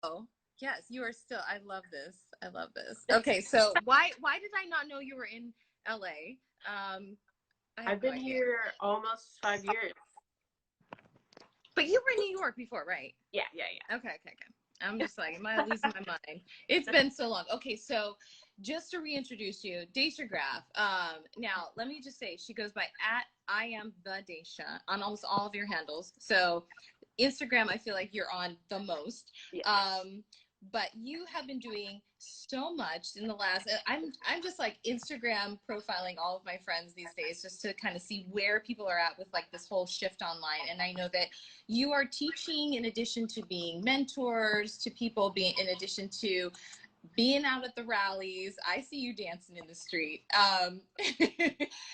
Oh, yes, you are still. I love this. I love this. Okay, so why did I not know you were in LA? I have I've no been idea. here almost 5 years. But you were in New York before, right? Yeah. Okay. I'm just like, am I losing my mind? It's been so long. Okay, so just to reintroduce you, Daisha Graf. Now, let me just say, she goes by at I am the Daisha on almost all of your handles. So Instagram, I feel like you're on the most. Yes. But you have been doing so much in the last. I'm just like Instagram profiling all of my friends these days just to kind of see where people are at with like this whole shift online. And I know that you are teaching in addition to being mentors to people, being in addition to being out at the rallies. I see you dancing in the street.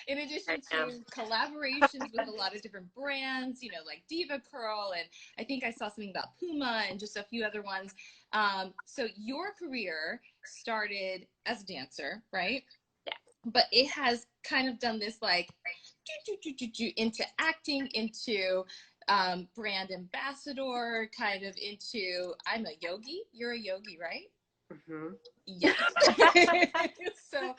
In addition to collaborations with a lot of different brands, you know, like Diva Curl, and I think I saw something about Puma and just a few other ones. So your career started as a dancer, right? Yeah. But it has kind of done this like into acting, into brand ambassador, kind of into I'm a yogi. You're a yogi, right? Mm-hmm. Yes. So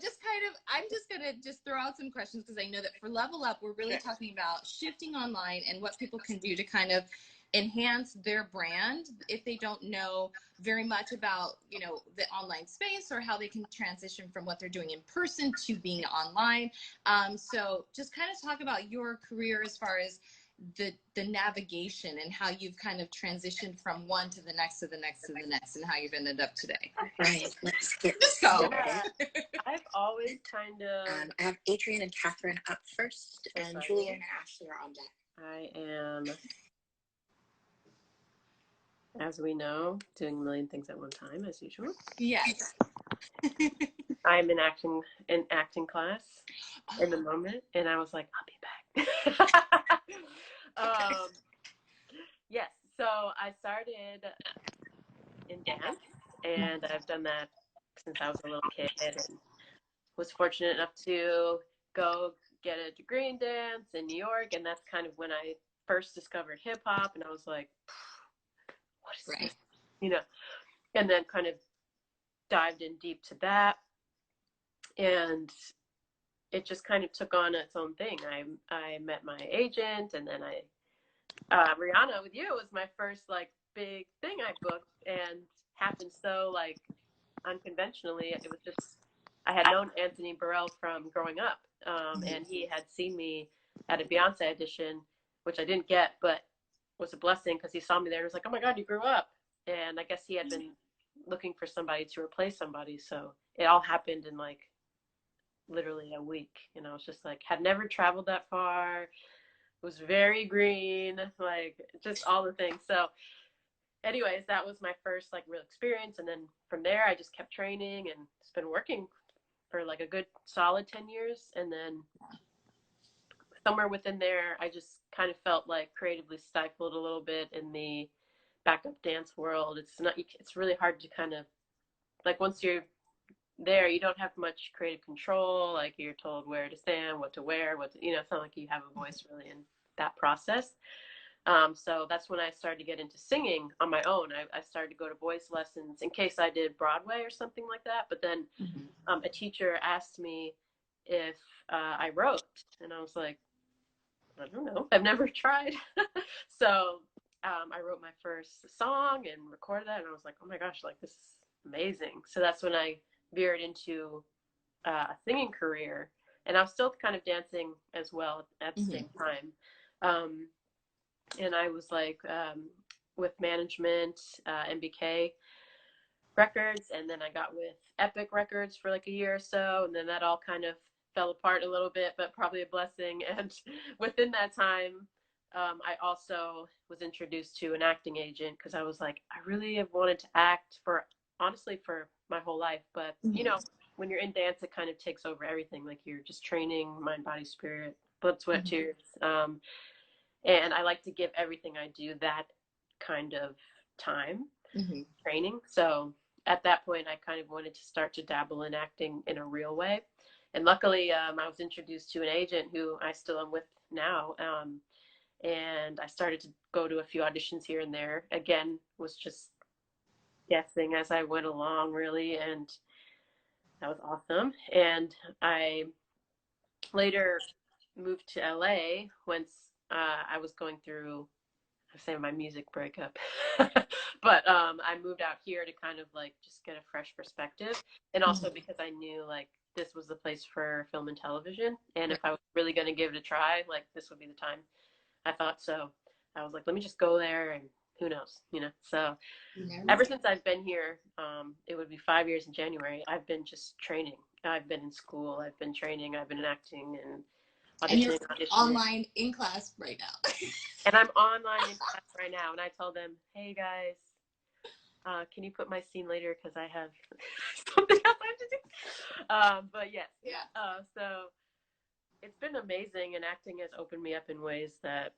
just kind of, I'm just gonna just throw out some questions because I know that for Level Up, we're really talking about shifting online and what people can do to kind of enhance their brand if they don't know very much about, you know, the online space or how they can transition from what they're doing in person to being online. So just kind of talk about your career as far as the navigation and how you've kind of transitioned from one to the next to the next to the next and how you've ended up today. Right, let's get go. Yeah. I've always kind of I have Adrian and Catherine up first, and Julia and Ashley are on deck. I am, as we know, doing a million things at one time as usual. Yes. I'm in acting class in the moment, and I was like, I'll be back. Yes, so I started in dance, and I've done that since I was a little kid, and was fortunate enough to go get a degree in dance in New York, and that's kind of when I first discovered hip hop, and I was like, what is this? You know, and then kind of dived in deep to that, and it just kind of took on its own thing. I met my agent, and then Rihanna with you was my first like big thing I booked, and happened so like unconventionally. It was just, I had known Anthony Burrell from growing up, and he had seen me at a Beyonce audition, which I didn't get, but was a blessing because he saw me there and was like, oh my God, you grew up. And I guess he had been looking for somebody to replace somebody. So it all happened in like literally a week. You know, it's just like, had never traveled that far, was very green, like just all the things. So anyways, that was my first like real experience. And then from there, I just kept training, and it's been working for like a good solid 10 years. And then somewhere within there, I just kind of felt like creatively stifled a little bit in the backup dance world. It's really hard to kind of like, once you're there, you don't have much creative control. Like, you're told where to stand, what to wear, it's not like you have a voice really in that process. So that's when I started to get into singing on my own. I started to go to voice lessons in case I did Broadway or something like that. But then a teacher asked me if I wrote, and I was like, I don't know, I've never tried. So I wrote my first song and recorded that, and I was like, oh my gosh, like, this is amazing. So that's when I veered into a singing career, and I was still kind of dancing as well at the same time. And I was like with management, MBK Records, and then I got with Epic Records for like a year or so, and then that all kind of fell apart a little bit, but probably a blessing. And within that time, I also was introduced to an acting agent, because I was like, I really have wanted to act honestly for my whole life, but you know, when you're in dance, it kind of takes over everything. Like, you're just training mind, body, spirit, blood, sweat, tears. And I like to give everything I do that kind of time training. So at that point, I kind of wanted to start to dabble in acting in a real way. And luckily, I was introduced to an agent who I still am with now. And I started to go to a few auditions here and there. Again, was just guessing as I went along, really, and that was awesome. And I later moved to LA once I was going through, I was saying, my music breakup. But I moved out here to kind of like just get a fresh perspective, and also because I knew like this was the place for film and television, and if I was really going to give it a try, like this would be the time. I thought so. I was like, let me just go there, and who knows, you know. So ever since I've been here, it would be 5 years in January. I've been just training. I've been in school. I've been training. I've been acting and auditioning. And you're online in class right now. And I'm online in class right now. And I told them, hey guys, can you put my scene later because I have something else I have to do. But yes, so it's been amazing, and acting has opened me up in ways that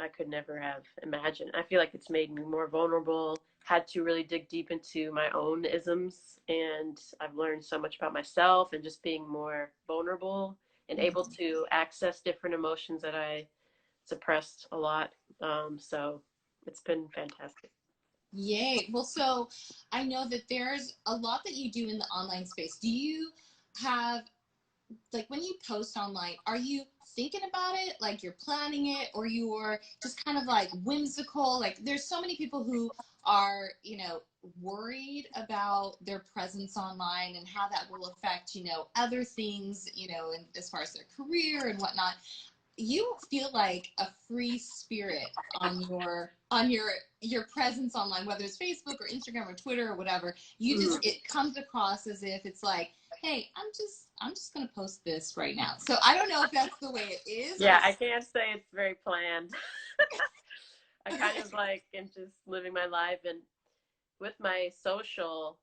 I could never have imagined. I feel like it's made me more vulnerable, had to really dig deep into my own isms, and I've learned so much about myself and just being more vulnerable and able to access different emotions that I suppressed a lot. So it's been fantastic. Yay. Well, so I know that there's a lot that you do in the online space. Do you have, like, when you post online, are you thinking about it, like you're planning it, or you're just kind of like whimsical? Like, there's so many people who are, you know, worried about their presence online and how that will affect, you know, other things, you know, and as far as their career and whatnot. You feel like a free spirit on your presence online, whether it's Facebook or Instagram or Twitter or whatever. You just, it comes across as if it's like, hey, I'm just gonna post this right now. So I don't know if that's the way it is. Yeah, I can't say it's very planned. I kind of like am just living my life, and with my social,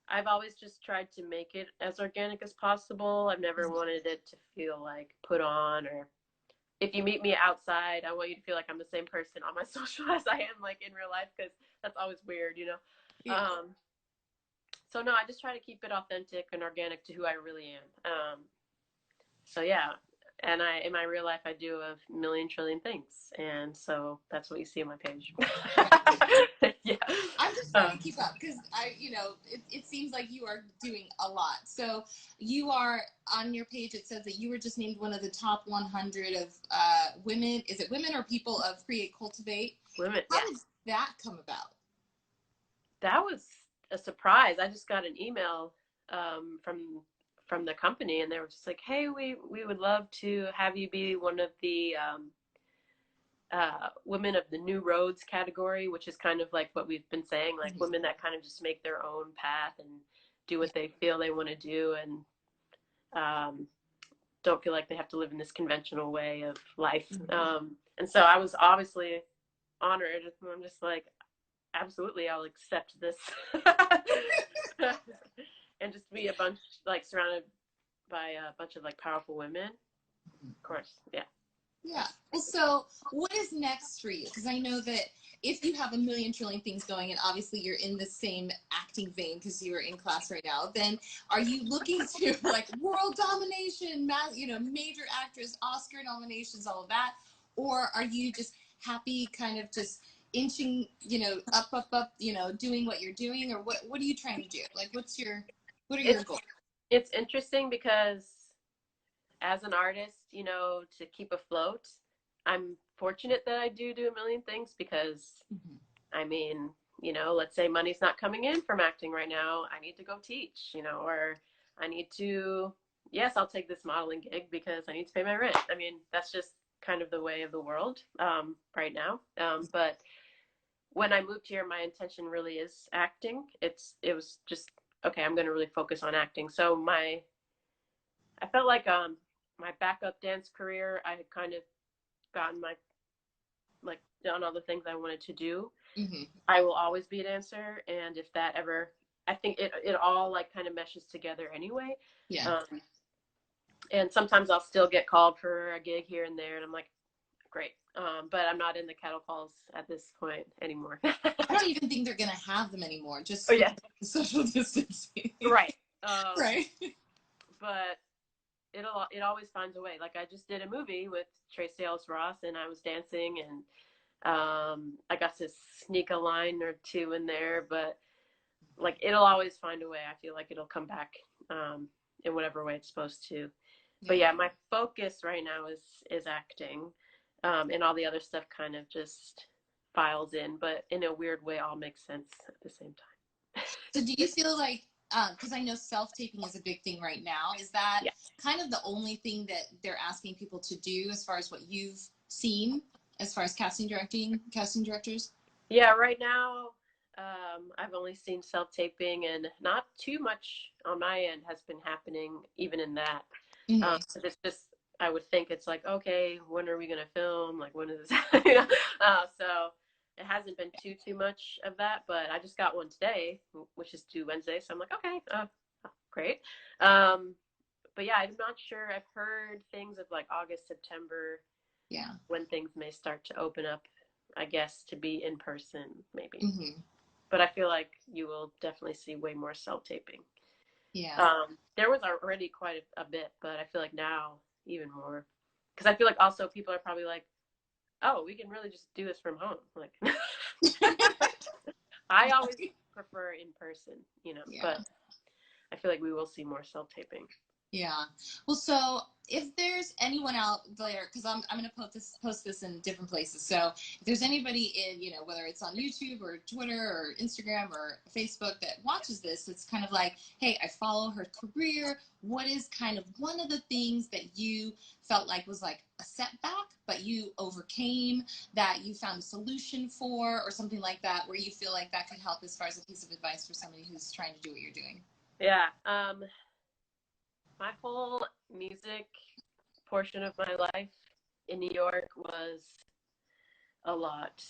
I've always just tried to make it as organic as possible. I've never wanted it to feel like put on, or if you meet me outside, I want you to feel like I'm the same person on my social as I am like in real life, because that's always weird, you know? Yeah. So no, I just try to keep it authentic and organic to who I really am. So yeah, and in my real life, I do a million trillion things, and so that's what you see on my page. Yeah, I'm just trying to keep up because you know, it seems like you are doing a lot. So you are on your page. It says that you were just named one of the top 100 of women. Is it women or people of Create Cultivate? Women. How did that come about? That was a surprise. I just got an email from the company, and they were just like, hey, we would love to have you be one of the women of the new roads category, which is kind of like what we've been saying, like women that kind of just make their own path and do what they feel they want to do, and don't feel like they have to live in this conventional way of life. And so I was obviously honored. I'm just like, absolutely, I'll accept this. And just be surrounded by a bunch of like powerful women. Of course, yeah. Yeah. Well, so what is next for you? Because I know that if you have a million trillion things going, and obviously you're in the same acting vein because you're in class right now, then are you looking to like world domination, you know, major actress, Oscar nominations, all of that? Or are you just happy kind of just inching, you know, up, you know, doing what you're doing? Or what are you trying to do? Like, what are your goals? It's interesting because as an artist, you know, to keep afloat, I'm fortunate that I do a million things because, I mean, you know, let's say money's not coming in from acting right now. I need to go teach, you know, or I need to, yes, I'll take this modeling gig because I need to pay my rent. I mean, that's just kind of the way of the world right now. But when I moved here, my intention really is acting. It was just, okay, I'm going to really focus on acting. So I felt like my backup dance career, I had kind of gotten done all the things I wanted to do. I will always be a dancer, and if that ever, I think it all like kind of meshes together anyway. Yeah. And sometimes I'll still get called for a gig here and there, and I'm like, great. But I'm not in the cattle calls at this point anymore. I don't even think they're gonna have them anymore. Just social distancing. Right. Right. But it always finds a way. Like I just did a movie with Tracee Ellis Ross, and I was dancing, and I got to sneak a line or two in there, but like it'll always find a way. I feel like it'll come back in whatever way it's supposed to. But yeah, my focus right now is acting, and all the other stuff kind of just files in, but in a weird way, all makes sense at the same time. So do you feel like, because I know self-taping is a big thing right now, is that kind of the only thing that they're asking people to do as far as what you've seen, as far as casting directors? Yeah, right now, I've only seen self-taping, and not too much on my end has been happening even in that. It's just, I would think it's like, okay, when are we going to film? Like, when is this? So it hasn't been too much of that, but I just got one today, which is due Wednesday. So I'm like, okay, great. But yeah, I'm not sure. I've heard things of like August, September, when things may start to open up, I guess, to be in person, maybe. But I feel like you will definitely see way more self-taping. There was already quite a bit, but I feel like now even more, because I feel like also people are probably like, oh, we can really just do this from home. Like, I always prefer in person, but I feel like we will see more self-taping. Yeah. Well, so if there's anyone out there, because I'm going to post this in different places. So if there's anybody in, whether it's on YouTube or Twitter or Instagram or Facebook that watches this, it's kind of like, hey, I follow her career. What is kind of one of the things that you felt like was like a setback, but you overcame, that you found a solution for, or something like that, where you feel like that could help as far as a piece of advice for somebody who's trying to do what you're doing? Yeah. My whole music portion of my life in New York was a lot.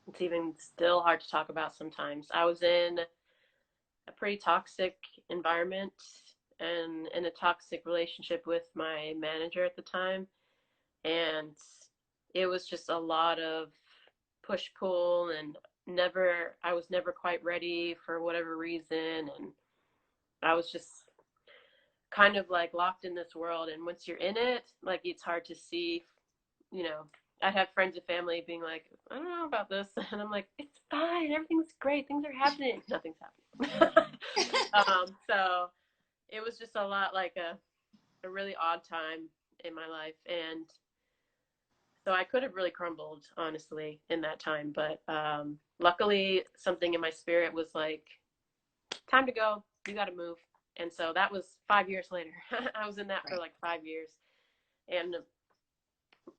It's even still hard to talk about sometimes. I was in a pretty toxic environment and in a toxic relationship with my manager at the time. And it was just a lot of push-pull, and I was never quite ready for whatever reason. And I was just kind of like locked in this world, and once you're in it, like it's hard to see, I'd have friends and family being like, I don't know about this, and I'm like, it's fine, everything's great, things are happening, nothing's happening. So it was just a lot like a really odd time in my life, and so I could have really crumbled, honestly, in that time, but luckily something in my spirit was like, time to go, you got to move. And so that was 5 years later. I was in that for like 5 years. And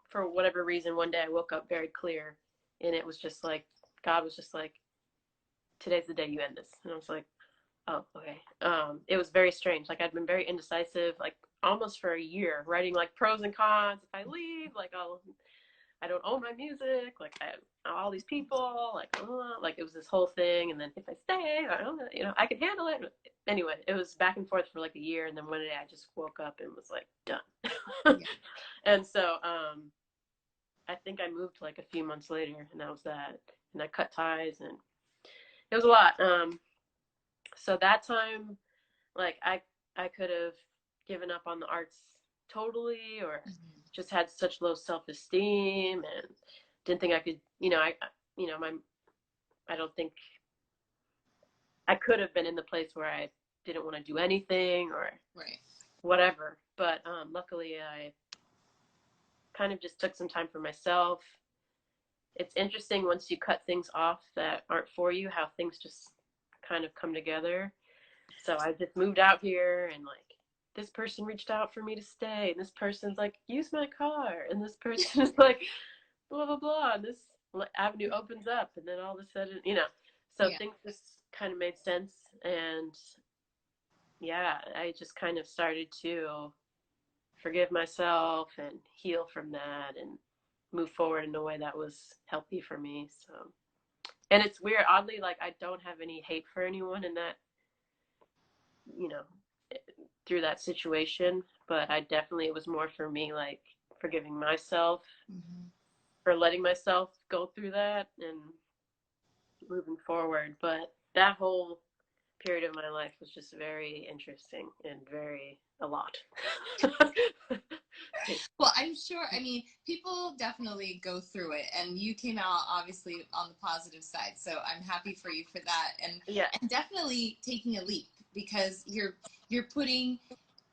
for whatever reason, one day I woke up very clear, and it was just like, God was just like, today's the day you end this. And I was like, oh, okay. It was very strange. Like, I'd been very indecisive, like almost for a year, writing like pros and cons. If I leave, like I don't own my music, like I have all these people, like it was this whole thing. And then if I stay, I don't know, I can handle it. Anyway, it was back and forth for like a year, and then one day I just woke up and was like, done. And so I think I moved like a few months later, and that was that. And I cut ties, and it was a lot. So that time, like I could have given up on the arts totally, or just had such low self-esteem and didn't think I could, I don't think I could have been in the place where I didn't want to do anything or whatever. But luckily I kind of just took some time for myself. It's interesting once you cut things off that aren't for you, how things just kind of come together. So I just moved out here, and like this person reached out for me to stay, and this person's like, use my car, and this person is like, blah blah blah, and this avenue opens up, and then all of a sudden, so things just kind of made sense. And yeah, I just kind of started to forgive myself and heal from that and move forward in a way that was healthy for me. So, and it's weird, oddly, like I don't have any hate for anyone in that, through that situation, but it was more for me, like forgiving myself for letting myself go through that and moving forward. But that whole period of my life was just very interesting and a lot. Well, I'm sure sure. I mean, people definitely go through it, and you came out obviously on the positive side. So I'm happy for you for that, and definitely taking a leap, because you're putting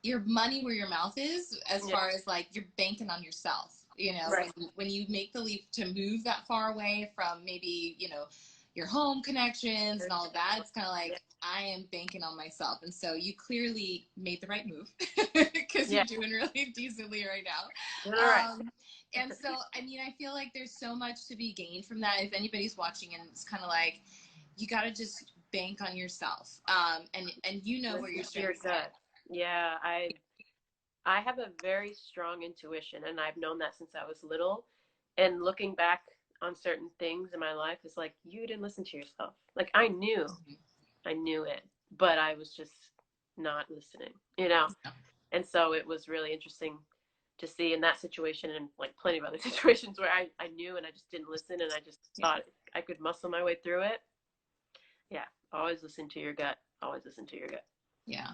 your money where your mouth is, as far as like you're banking on yourself. You know, when you make the leap to move that far away from maybe, you know, your home connections and all of that, it's kind of like, I am banking on myself. And so you clearly made the right move, because you're doing really decently right now. And so, I mean, I feel like there's so much to be gained from that. If anybody's watching and it's kind of like, you got to just bank on yourself. And you know where your strengths are. Yeah, I have a very strong intuition, and I've known that since I was little. And looking back on certain things in my life, is like, you didn't listen to yourself. Like, I knew it, but I was just not listening, you know? And so it was really interesting to see in that situation, and like plenty of other situations where I knew and I just didn't listen, and I just thought I could muscle my way through it. Yeah. Always listen to your gut. Always listen to your gut. Yeah.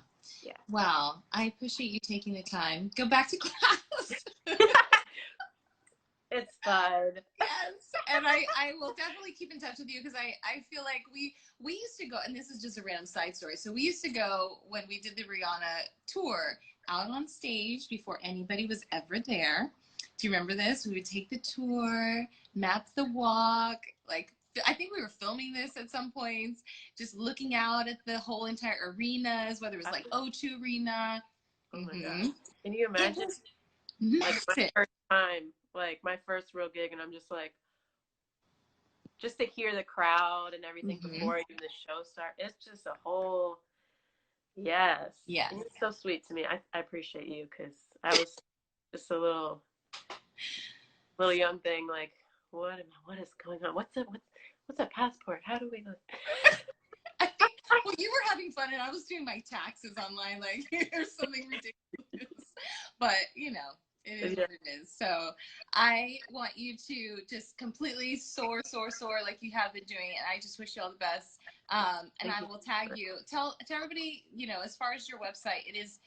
Wow. I appreciate you taking the time. Go back to class. It's fun. Yes. And I will definitely keep in touch with you, because I feel like we used to go, and this is just a random side story. So we used to go, when we did the Rihanna tour, out on stage before anybody was ever there. Do you remember this? We would take the tour, map the walk, like, I think we were filming this at some points, just looking out at the whole entire arenas, whether it was like O2 Arena. Oh my God. Can you imagine? Like my first time, like my first real gig, and I'm just like, just to hear the crowd and everything before even the show starts, it's just a whole, and it's so sweet to me. I appreciate you, because I was just a little young thing, like, what is going on? What's a passport? How do we look? Well, you were having fun, and I was doing my taxes online, like, or something ridiculous. But, you know, it is what it is. So I want you to just completely soar like you have been doing, and I just wish you all the best. And I will tag you. Tell everybody, you know, as far as your website, it is,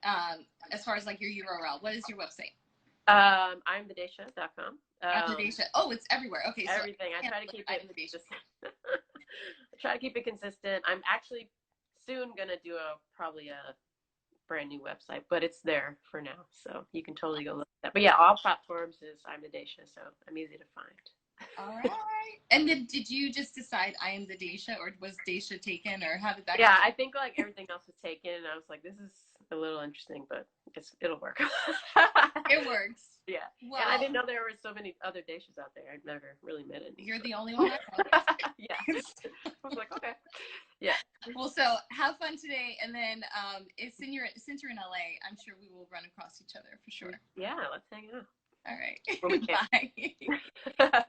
as far as like your URL, what is your website? I'mTheDaisha.com. Daisha. Oh, it's everywhere. Okay, so everything. I try to keep it consistent. I try to keep it consistent. I'm actually soon gonna do probably a brand new website, but it's there for now, so you can totally go look at that. But yeah, all platforms is I'm the Daisha, so I'm easy to find. All right. And then did you just decide I am the Daisha, or was Daisha taken, or how did that? Yeah, I think like everything else was taken, and I was like, this is a little interesting, but it'll work. It works. Yeah. Well, and I didn't know there were so many other Daishas out there. I've never really met any. You're the only one I know. Yeah. I was like, okay. Yeah. Well, so have fun today, and then since you're in LA, I'm sure we will run across each other for sure. Yeah, let's hang out. All right. Bye.